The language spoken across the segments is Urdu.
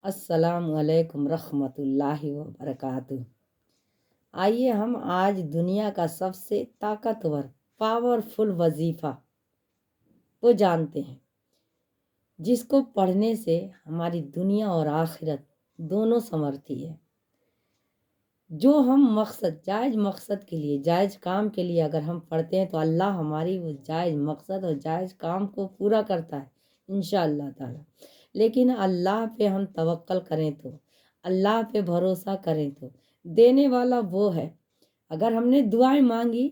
السلام علیکم رحمۃ اللہ وبرکاتہ۔ آئیے ہم آج دنیا کا سب سے طاقتور پاورفل وظیفہ کو جانتے ہیں، جس کو پڑھنے سے ہماری دنیا اور آخرت دونوں سنورتی ہے۔ جو ہم جائز مقصد کے لیے، جائز کام کے لیے اگر ہم پڑھتے ہیں تو اللہ ہماری وہ جائز مقصد اور جائز کام کو پورا کرتا ہے انشاءاللہ تعالی۔ لیکن اللہ پہ ہم توکل کریں تو، اللہ پہ بھروسہ کریں تو دینے والا وہ ہے۔ اگر ہم نے دعائیں مانگی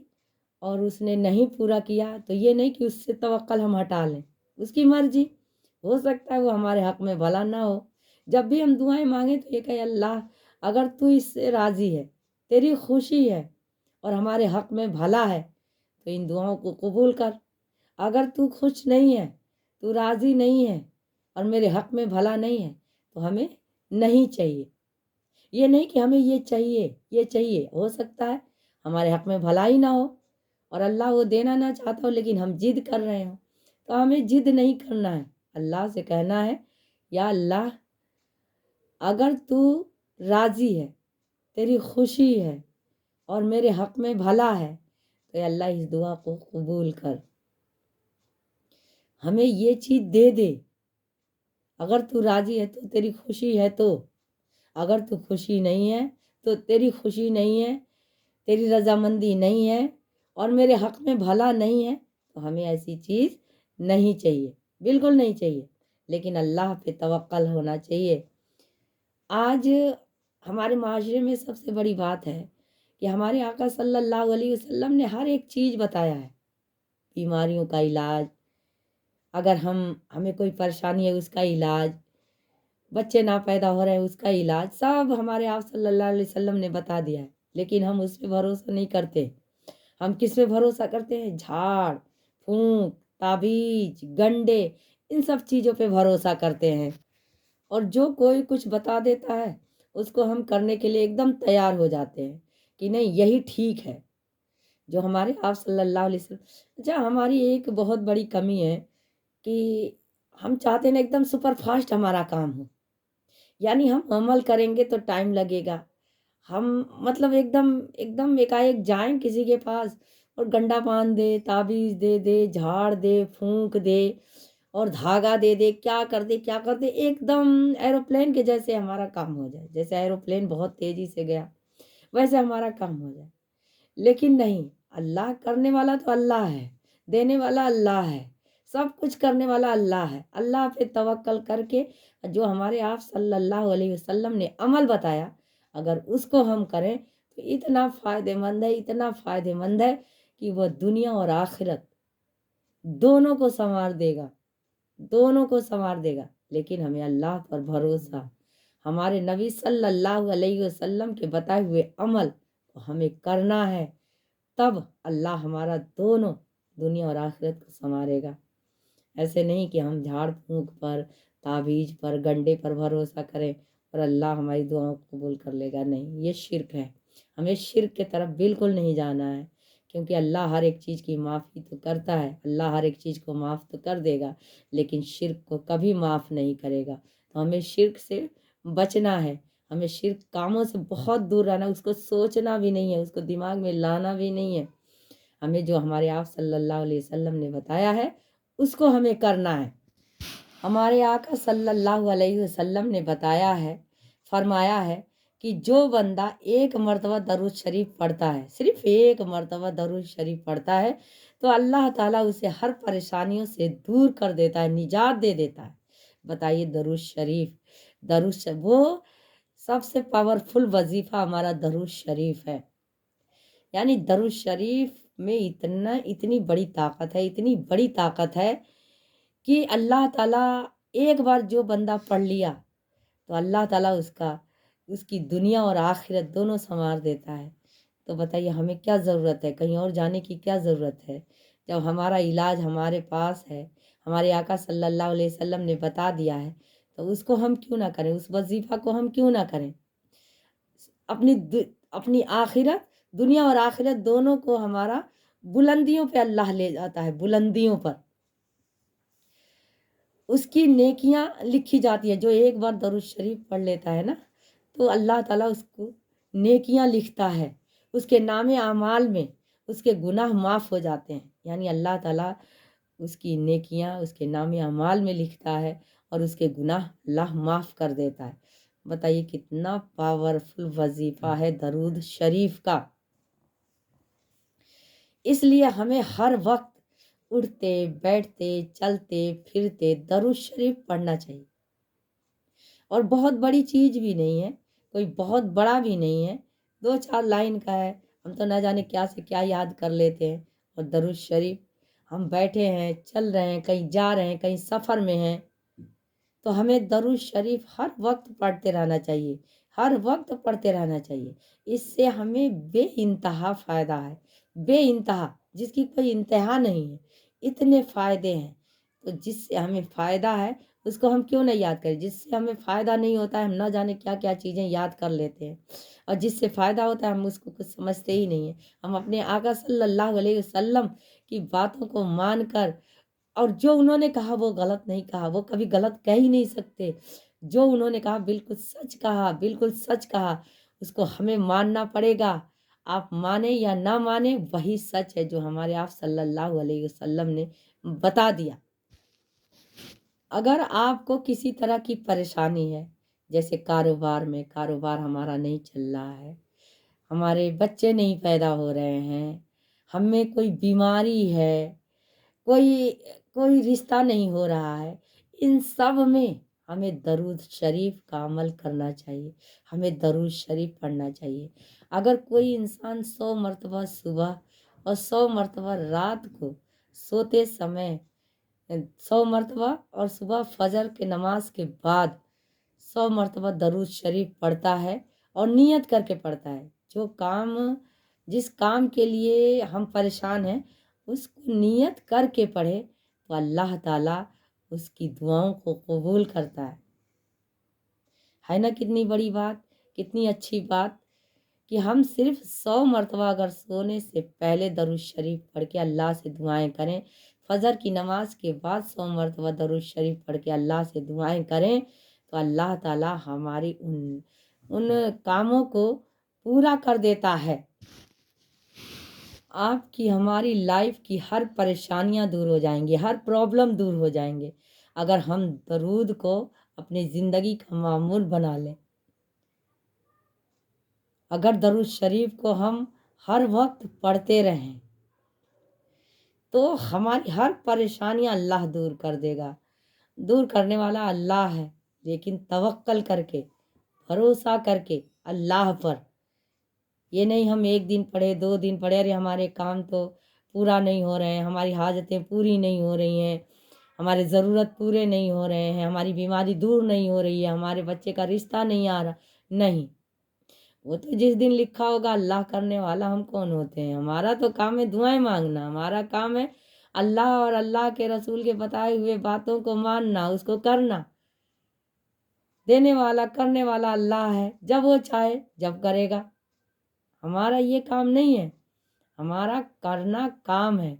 اور اس نے نہیں پورا کیا تو یہ نہیں کہ اس سے توکل ہم ہٹا لیں، اس کی مرضی، ہو سکتا ہے وہ ہمارے حق میں بھلا نہ ہو۔ جب بھی ہم دعائیں مانگیں تو یہ کہ اللہ اگر تو اس سے راضی ہے، تیری خوشی ہے اور ہمارے حق میں بھلا ہے تو ان دعاؤں کو قبول کر۔ اگر تو خوش نہیں ہے، تو راضی نہیں ہے اور میرے حق میں بھلا نہیں ہے تو ہمیں نہیں چاہیے۔ یہ نہیں کہ ہمیں یہ چاہیے یہ چاہیے، ہو سکتا ہے ہمارے حق میں بھلا ہی نہ ہو اور اللہ وہ دینا نہ چاہتا ہو، لیکن ہم ضد کر رہے ہوں تو ہمیں ضد نہیں کرنا ہے، اللہ سے کہنا ہے یا اللہ اگر تو راضی ہے، تیری خوشی ہے اور میرے حق میں بھلا ہے تو اللہ اس دعا کو قبول کر، ہمیں یہ چیز دے دے۔ اگر تو راضی ہے تو تیری خوشی ہے، تو اگر تو خوشی نہیں ہے تو تیری خوشی نہیں ہے، تیری رضامندی نہیں ہے اور میرے حق میں بھلا نہیں ہے تو ہمیں ایسی چیز نہیں چاہیے، بالکل نہیں چاہیے۔ لیکن اللہ پہ توکل ہونا چاہیے۔ آج ہمارے معاشرے میں سب سے بڑی بات ہے کہ ہمارے آقا صلی اللہ علیہ وسلم نے ہر ایک چیز بتایا ہے، بیماریوں کا علاج، اگر ہمیں کوئی پریشانی ہے اس کا علاج، بچے نہ پیدا ہو رہے ہیں اس کا علاج، سب ہمارے آپ صلی اللہ علیہ وسلم نے بتا دیا ہے۔ لیکن ہم اس پہ بھروسہ نہیں کرتے۔ ہم کس پہ بھروسہ کرتے ہیں؟ جھاڑ پھونک، تعویذ، گنڈے، ان سب چیزوں پہ بھروسہ کرتے ہیں۔ اور جو کوئی کچھ بتا دیتا ہے اس کو ہم کرنے کے لیے ایک دم تیار ہو جاتے ہیں کہ نہیں یہی ٹھیک ہے، جو ہمارے آپ صلی اللہ علیہ وسلم۔ اچھا، ہماری ایک بہت بڑی کمی ہے کہ ہم چاہتے ہیں نا ایک دم سپر فاسٹ ہمارا کام ہو، یعنی ہم عمل کریں گے تو ٹائم لگے گا، ہم مطلب ایک دم ایک جائیں کسی کے پاس اور گنڈا باندھ دے، تعویذ دے دے، جھاڑ دے، پھونک دے اور دھاگا دے دے، کیا کر دے کیا کر دے، ایک دم ایروپلین کے جیسے ہمارا کام ہو جائے، جیسے ایروپلین بہت تیزی سے گیا ویسے ہمارا کام ہو جائے۔ لیکن نہیں، اللہ کرنے والا تو اللہ ہے، دینے والا اللہ ہے، سب کچھ کرنے والا اللہ ہے۔ اللہ پہ توکل کر کے جو ہمارے آپ صلی اللہ علیہ وسلم نے عمل بتایا، اگر اس کو ہم کریں تو اتنا فائدہ مند ہے، اتنا فائدہ مند ہے کہ وہ دنیا اور آخرت دونوں کو سنوار دے گا، دونوں کو سنوار دے گا۔ لیکن ہمیں اللہ پر بھروسہ، ہمارے نبی صلی اللہ علیہ وسلم کے بتائے ہوئے عمل کو ہمیں کرنا ہے، تب اللہ ہمارا دونوں دنیا اور آخرت کو سنوارے گا۔ ایسے نہیں کہ ہم جھاڑ پھونک پر، تعویذ پر، گنڈے پر بھروسہ کریں اور اللہ ہماری دعاؤں کو قبول کر لے گا، نہیں، یہ شرک ہے۔ ہمیں شرک کی طرف بالکل نہیں جانا ہے، کیونکہ اللہ ہر ایک چیز کی معافی تو کرتا ہے، اللہ ہر ایک چیز کو معاف تو کر دے گا، لیکن شرک کو کبھی معاف نہیں کرے گا۔ تو ہمیں شرک سے بچنا ہے، ہمیں شرک کاموں سے بہت دور رہنا، اس کو سوچنا بھی نہیں ہے، اس کو دماغ میں لانا بھی نہیں ہے۔ ہمیں جو ہمارے آپ صلی اللہ علیہ وسلم نے بتایا ہے اس کو ہمیں کرنا ہے۔ ہمارے آقا صلی اللہ علیہ وسلم نے بتایا ہے، فرمایا ہے کہ جو بندہ ایک مرتبہ درود شریف پڑھتا ہے، صرف ایک مرتبہ درود شریف پڑھتا ہے تو اللہ تعالیٰ اسے ہر پریشانیوں سے دور کر دیتا ہے، نجات دے دیتا ہے۔ بتائیے، درود شریف، وہ سب سے پاورفل وظیفہ ہمارا درود شریف ہے۔ یعنی درود شریف میں اتنی بڑی طاقت ہے، اتنی بڑی طاقت ہے کہ اللہ تعالیٰ ایک بار جو بندہ پڑھ لیا تو اللہ تعالیٰ اس کی دنیا اور آخرت دونوں سنوار دیتا ہے۔ تو بتائیے ہمیں کیا ضرورت ہے، کہیں اور جانے کی کیا ضرورت ہے، جب ہمارا علاج ہمارے پاس ہے، ہمارے آقا صلی اللہ علیہ وسلم نے بتا دیا ہے، تو اس کو ہم کیوں نہ کریں، اس وظیفہ کو ہم کیوں نہ کریں۔ اپنی آخرت، دنیا اور آخرت دونوں کو ہمارا بلندیوں پہ اللہ لے جاتا ہے، بلندیوں پر۔ اس کی نیکیاں لکھی جاتی ہیں. جو ایک بار درود شریف پڑھ لیتا ہے نا تو اللہ تعالیٰ اس کو نیکیاں لکھتا ہے. اس کے نام اعمال میں اس کے گناہ معاف ہو جاتے ہیں. یعنی اللہ تعالیٰ اس کی نیکیاں اس کے نام اعمال میں لکھتا ہے اور اس کے گناہ اللہ معاف کر دیتا ہے. بتائیے کتنا پاورفل وظیفہ ہے درود شریف کا. اس لیے ہمیں ہر وقت اٹھتے بیٹھتے چلتے پھرتے درود شریف پڑھنا چاہیے. اور بہت بڑی چیز بھی نہیں ہے، کوئی بہت بڑا بھی نہیں ہے، 2-4 لائن کا ہے. ہم تو نہ جانے کیا سے کیا یاد کر لیتے ہیں. اور درود شریف ہم بیٹھے ہیں، چل رہے ہیں، کہیں جا رہے ہیں، کہیں سفر میں ہیں، تو ہمیں درود شریف ہر وقت پڑھتے رہنا چاہیے، ہر وقت پڑھتے رہنا چاہیے. اس سے ہمیں بے انتہا فائدہ ہے، بے انتہا، جس کی کوئی انتہا نہیں ہے. اتنے فائدے ہیں. تو جس سے ہمیں فائدہ ہے اس کو ہم کیوں نہیں یاد کریں. جس سے ہمیں فائدہ نہیں ہوتا ہے ہم نہ جانے کیا کیا چیزیں یاد کر لیتے ہیں، اور جس سے فائدہ ہوتا ہے ہم اس کو کچھ سمجھتے ہی نہیں ہیں. ہم اپنے آقا صلی اللہ علیہ وسلم کی باتوں کو مان کر، اور جو انہوں نے کہا وہ غلط نہیں کہا، وہ کبھی غلط کہہ ہی نہیں سکتے. جو انہوں نے کہا بالکل سچ کہا، بالکل سچ کہا. اس کو ہمیں ماننا پڑے گا. آپ مانیں یا نہ مانیں وہی سچ ہے جو ہمارے آپ صلی اللہ علیہ وسلم نے بتا دیا. اگر آپ کو کسی طرح کی پریشانی ہے، جیسے کاروبار ہمارا نہیں چل رہا ہے، ہمارے بچے نہیں پیدا ہو رہے ہیں، ہمیں کوئی بیماری ہے، کوئی کوئی رشتہ نہیں ہو رہا ہے، ان سب میں ہمیں درود شریف کا عمل کرنا چاہیے، ہمیں درود شریف پڑھنا چاہیے. اگر کوئی انسان 100 مرتبہ صبح اور 100 مرتبہ رات کو سوتے سمے 100 مرتبہ اور صبح فجر کے نماز کے بعد 100 مرتبہ درود شریف پڑھتا ہے اور نیت کر کے پڑھتا ہے، جس کام کے لیے ہم پریشان ہیں اس کو نیت کر کے پڑھے تو اللہ تعالیٰ اس کی دعاؤں کو قبول کرتا ہے نا. کتنی بڑی بات، کتنی اچھی بات کہ ہم صرف 100 مرتبہ اگر سونے سے پہلے درود شریف پڑھ کے اللہ سے دعائیں کریں، فجر کی نماز کے بعد 100 مرتبہ درود شریف پڑھ کے اللہ سے دعائیں کریں تو اللہ تعالیٰ ہماری ان کاموں کو پورا کر دیتا ہے. آپ کی ہماری لائف کی ہر پریشانیاں دور ہو جائیں گی، ہر پرابلم دور ہو جائیں گے اگر ہم درود کو اپنی زندگی کا معمول بنا لیں. اگر درود شریف کو ہم ہر وقت پڑھتے رہیں تو ہماری ہر پریشانیاں اللہ دور کر دے گا. دور کرنے والا اللہ ہے، لیکن توکل کر کے، بھروسہ کر کے اللہ پر. یہ نہیں ہم 1 دن پڑھے 2 دن پڑھے، ارے ہمارے کام تو پورا نہیں ہو رہے ہیں، ہماری حاجتیں پوری نہیں ہو رہی ہیں، ہمارے ضرورت پورے نہیں ہو رہے ہیں، ہماری بیماری دور نہیں ہو رہی ہے، ہمارے بچے کا رشتہ نہیں آ رہا. نہیں، وہ تو جس دن لکھا ہوگا. اللہ کرنے والا ہم کون ہوتے ہیں؟ ہمارا تو کام ہے دعائیں مانگنا، ہمارا کام ہے اللہ اور اللہ کے رسول کے بتائے ہوئے باتوں کو ماننا، اس کو کرنا. دینے والا کرنے والا اللہ ہے، جب وہ چاہے جب کرے گا. ہمارا یہ کام نہیں ہے، ہمارا کرنا کام ہے.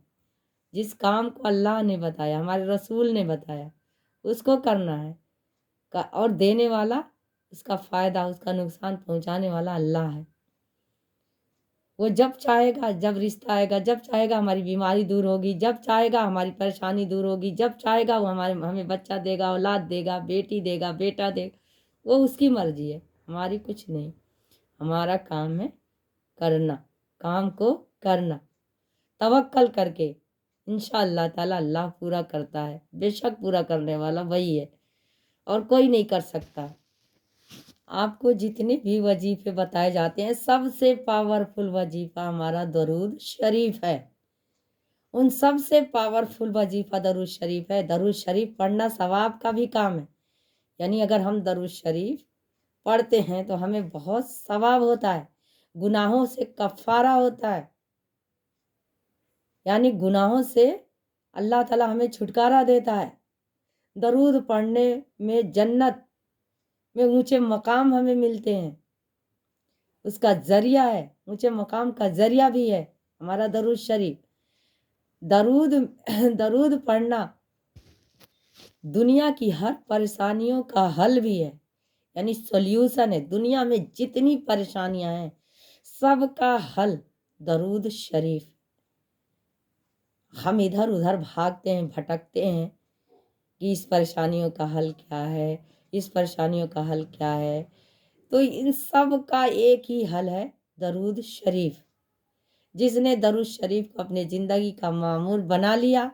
جس کام کو اللہ نے بتایا، ہمارے رسول نے بتایا، اس کو کرنا ہے. اور دینے والا، اس کا فائدہ اس کا نقصان پہنچانے والا اللہ ہے. وہ جب چاہے گا، جب رشتہ آئے گا، جب چاہے گا ہماری بیماری دور ہوگی، جب چاہے گا ہماری پریشانی دور ہوگی، جب چاہے گا وہ ہمیں بچہ دے گا، اولاد دے گا، بیٹی دے گا، بیٹا دے گا. وہ اس کی مرضی ہے، ہماری کچھ نہیں. ہمارا کام ہے کرنا، کام کو کرنا توکل کر کے. انشاءاللہ تعالیٰ اللہ پورا کرتا ہے، بے شک پورا کرنے والا وہی ہے اور کوئی نہیں کر سکتا. آپ کو جتنے بھی وظیفے بتائے جاتے ہیں سب سے پاورفل وظیفہ ہمارا درود شریف ہے. ان سب سے پاورفل وظیفہ درود شریف ہے. درود شریف پڑھنا ثواب کا بھی کام ہے. یعنی اگر ہم درود شریف پڑھتے ہیں تو ہمیں بہت ثواب ہوتا ہے، گناہوں سے کفارہ ہوتا ہے. یعنی گناہوں سے اللہ تعالیٰ ہمیں چھٹکارا دیتا ہے. درود پڑھنے میں جنت میں اونچے مقام ہمیں ملتے ہیں، اس کا ذریعہ ہے، اونچے مقام کا ذریعہ بھی ہے ہمارا درود شریف. درود پڑھنا دنیا کی ہر پریشانیوں کا حل بھی ہے، یعنی سولیوشن ہے۔ دنیا میں جتنی پریشانیاں ہیں سب کا حل درود شریف۔ ہم ادھر ادھر بھاگتے ہیں، بھٹکتے ہیں کہ اس پریشانیوں کا حل کیا ہے، اس پریشانیوں کا حل کیا ہے، تو ان سب کا ایک ہی حل ہے، درود شریف۔ جس نے درود شریف کو اپنے زندگی کا معمول بنا لیا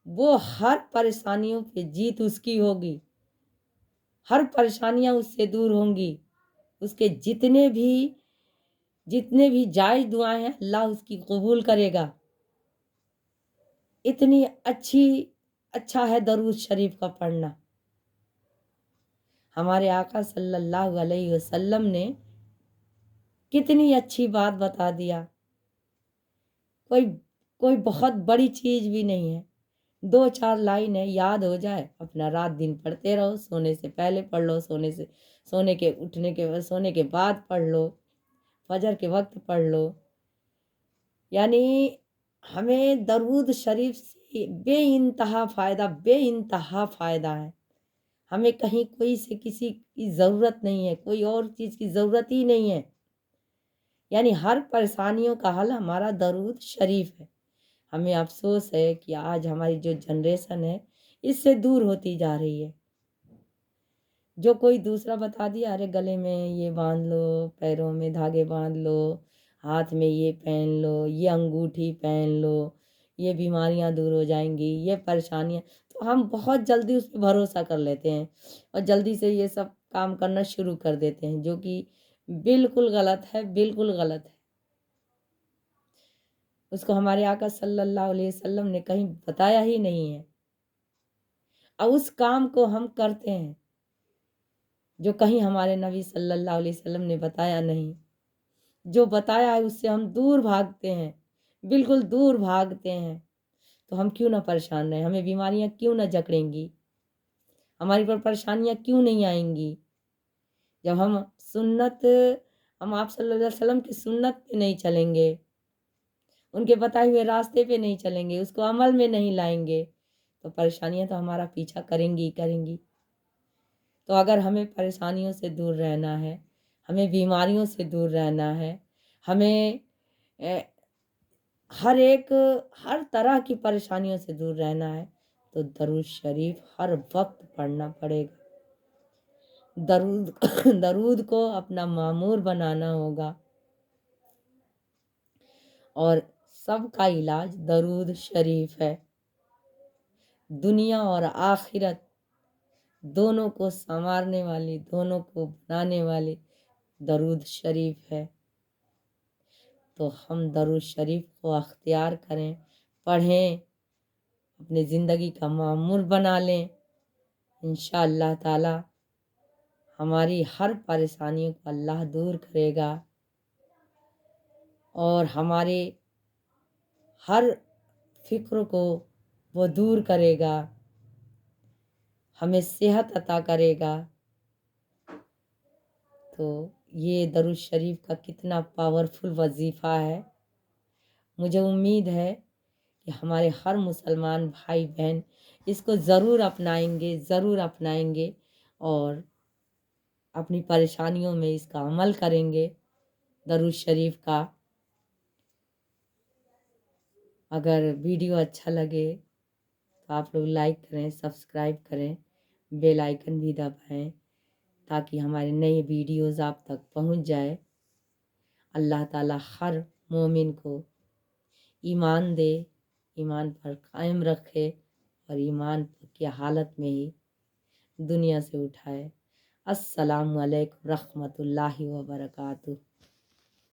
وہ ہر پریشانیوں پہ جیت اس کی ہوگی، ہر پریشانیاں اس سے دور ہوں گی، اس کے جتنے بھی جائز دعائیں ہیں اللہ اس کی قبول کرے گا۔ اتنی اچھا ہے درود شریف کا پڑھنا۔ ہمارے آقا صلی اللہ علیہ وسلم نے کتنی اچھی بات بتا دیا، کوئی بہت بڑی چیز بھی نہیں ہے، 2-4 لائنیں یاد ہو جائے، اپنا رات دن پڑھتے رہو، سونے سے پہلے پڑھ لو، سونے کے بعد پڑھ لو، فجر کے وقت پڑھ لو۔ یعنی ہمیں درود شریف سے بے انتہا فائدہ ہے۔ ہمیں کہیں کوئی سے کسی کی ضرورت نہیں ہے، کوئی اور چیز کی ضرورت ہی نہیں ہے، یعنی ہر پریشانیوں کا حل ہمارا درود شریف ہے۔ ہمیں افسوس ہے کہ آج ہماری جو جنریشن ہے اس سے دور ہوتی جا رہی ہے۔ جو کوئی دوسرا بتا دیا، ارے گلے میں یہ باندھ لو، پیروں میں دھاگے باندھ لو، ہاتھ میں یہ پہن لو، یہ انگوٹھی پہن لو، یہ بیماریاں دور ہو جائیں گی، یہ پریشانیاں، تو ہم بہت جلدی اس پہ بھروسہ کر لیتے ہیں اور جلدی سے یہ سب کام کرنا شروع کر دیتے ہیں، جو کہ بالکل غلط ہے، بالکل غلط ہے۔ اس کو ہمارے آقا صلی اللہ علیہ وسلم نے کہیں بتایا ہی نہیں ہے، اور اس کام کو ہم کرتے ہیں جو کہیں ہمارے نبی صلی اللہ علیہ وسلم نے بتایا نہیں۔ جو بتایا ہے اس سے ہم دور بھاگتے ہیں، بالکل دور بھاگتے ہیں۔ تو ہم کیوں نہ پریشان رہیں، ہمیں بیماریاں کیوں نہ جکڑیں گی، ہماری پر پریشانیاں کیوں نہیں آئیں گی، جب ہم آپ صلی اللہ علیہ وسلم کی سنت پہ نہیں چلیں گے، ان کے بتائے ہوئے راستے پہ نہیں چلیں گے، اس کو عمل میں نہیں لائیں گے، تو پریشانیاں تو ہمارا پیچھا کریں گی۔ تو اگر ہمیں پریشانیوں سے دور رہنا ہے، ہمیں بیماریوں سے دور رہنا ہے، ہمیں ہر طرح کی پریشانیوں سے دور رہنا ہے، تو درود شریف ہر وقت پڑھنا پڑے گا۔ درود کو اپنا معمور بنانا ہوگا، اور سب کا علاج درود شریف ہے۔ دنیا اور آخرت دونوں کو سنوارنے والی، دونوں کو بنانے والی درود شریف ہے۔ تو ہم درود شریف کو اختیار کریں، پڑھیں، اپنی زندگی کا معمول بنا لیں، انشاءاللہ تعالی ہماری ہر پریشانیوں کو اللہ دور کرے گا، اور ہمارے ہر فکر کو وہ دور کرے گا، ہمیں صحت عطا کرے گا۔ تو یہ درود شریف کا کتنا پاورفل وظیفہ ہے۔ مجھے امید ہے کہ ہمارے ہر مسلمان بھائی بہن اس کو ضرور اپنائیں گے اور اپنی پریشانیوں میں اس کا عمل کریں گے، درود شریف کا۔ اگر ویڈیو اچھا لگے تو آپ لوگ لائک کریں، سبسکرائب کریں، بیل آئیکن بھی دبائیں تاکہ ہمارے نئے ویڈیوز آپ تک پہنچ جائے۔ اللہ تعالیٰ ہر مومن کو ایمان دے، ایمان پر قائم رکھے، اور ایمان کی حالت میں ہی دنیا سے اٹھائے۔ السلام علیکم رحمۃ اللہ وبرکاتہ۔